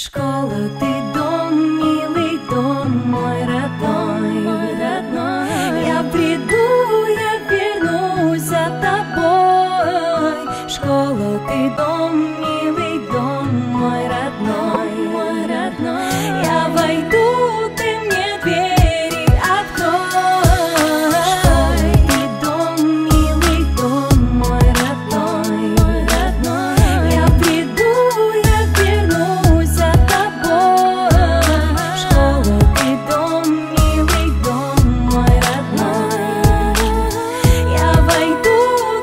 Школа, ты дом, милый дом, мой родной, Я приду, я вернусь за тобой. Школа, ты дом, милый дом, мой родной, Я войду, ты мне двери открой. Школа, ты дом, милый дом, мой родной, Я приду, я вернусь за тобой. Школа, ты дом, милый дом, мой родной, Я войду,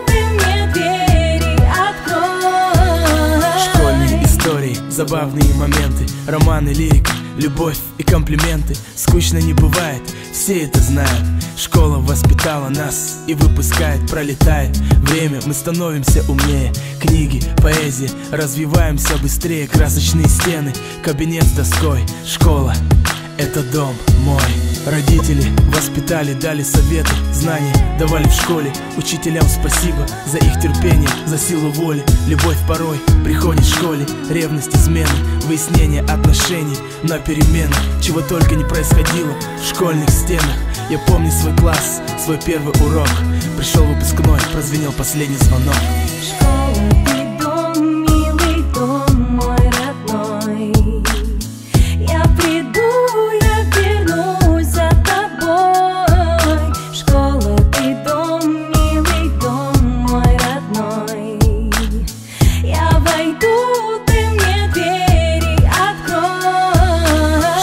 ты мне двери открой. Школьные истории, забавные моменты, романы, лирика, любовь и комплименты. Скучно не бывает, все это знают. Школа воспитала нас и выпускает, пролетает время, мы становимся умнее. Книги, поэзия, развиваемся быстрее. Красочные стены, кабинет с доской. Школа — это дом мой. Родители воспитали, дали советы, знания давали в школе. Учителям спасибо за их терпение, за силу воли. Любовь порой приходит в школе. Ревность, измены, выяснение отношений на перемены. Чего только не происходило в школьных стенах. Я помню свой класс, свой первый урок. Пришел выпускной, прозвенел последний звонок. Школа, ты дом, милый дом, мой родной, Я приду, я вернусь за тобой. Школа, ты дом, милый дом, мой родной, Я войду, ты мне двери открой.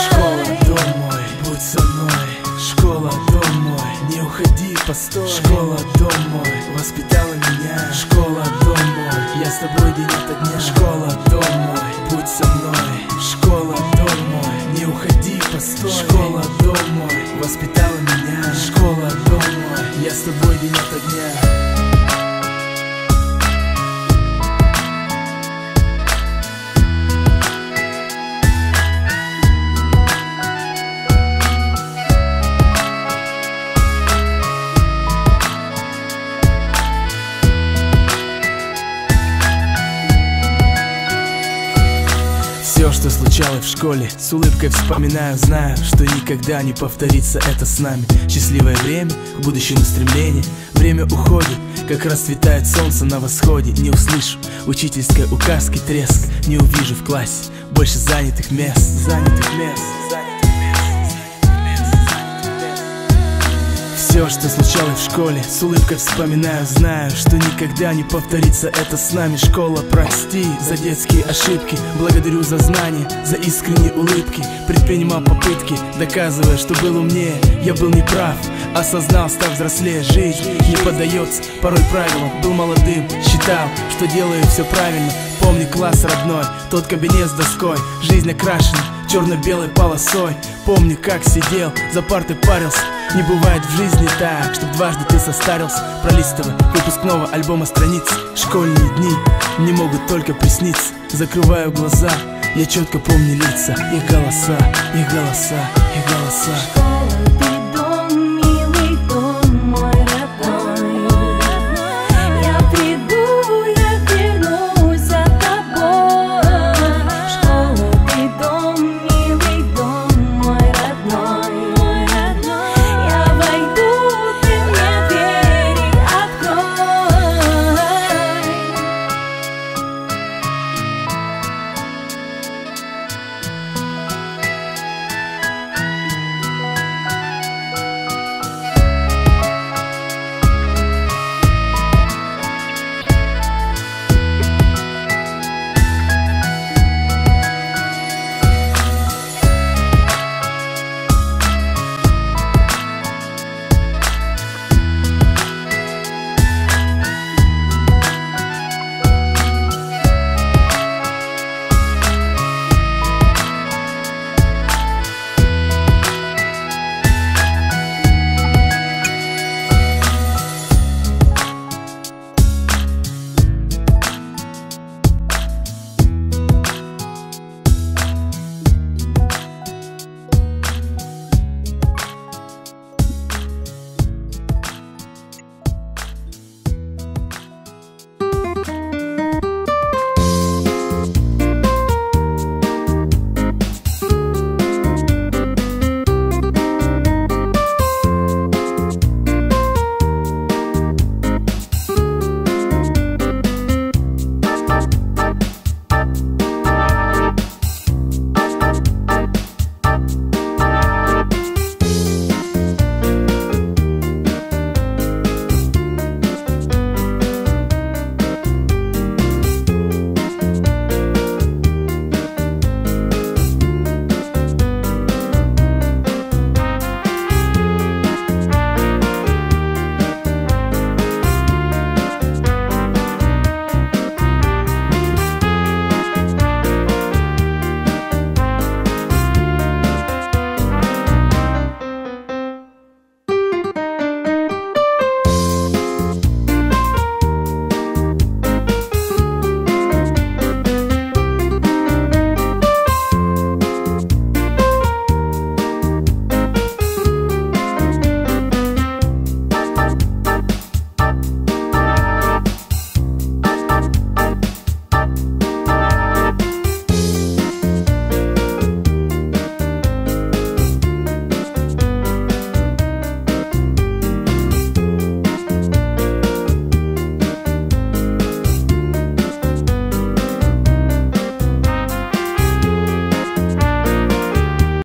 Школа, дом мой, будь со мной. Школа, дом мой, не уходи, постой. Школа, дом мой, воспитала меня. Школа, дом мой, я с тобой день ото дня. Школа, дом мой, будь со мной. Школа, дом мой, не уходи, постой. Школа, дом мой, воспитала меня. Школа, дом мой, я с тобой день ото дня. Все, что случалось в школе, с улыбкой вспоминаю, знаю, что никогда не повторится это с нами. Счастливое время, к будущему стремление. Время уходит, как расцветает солнце на восходе. Не услышу учительской указки, треск. Не увижу в классе больше занятых мест. Все, что случалось в школе, с улыбкой вспоминаю, знаю, что никогда не повторится это с нами. Школа, прости за детские ошибки, благодарю за знания, за искренние улыбки. Предпринимал попытки, доказывая, что был умнее. Я был неправ, осознал, став взрослее. Жизнь не поддается порой правилам. Был молодым, считал, что делаю все правильно. Помню класс родной, тот кабинет с доской. Жизнь окрашена черно-белой полосой. Помню, как сидел, за партой парился. Не бывает в жизни так, чтоб дважды ты состарился. Пролистывая выпускного альбома страниц. Школьные дни не могут только присниться. Закрываю глаза, я четко помню лица. Их голоса, их голоса, их голоса.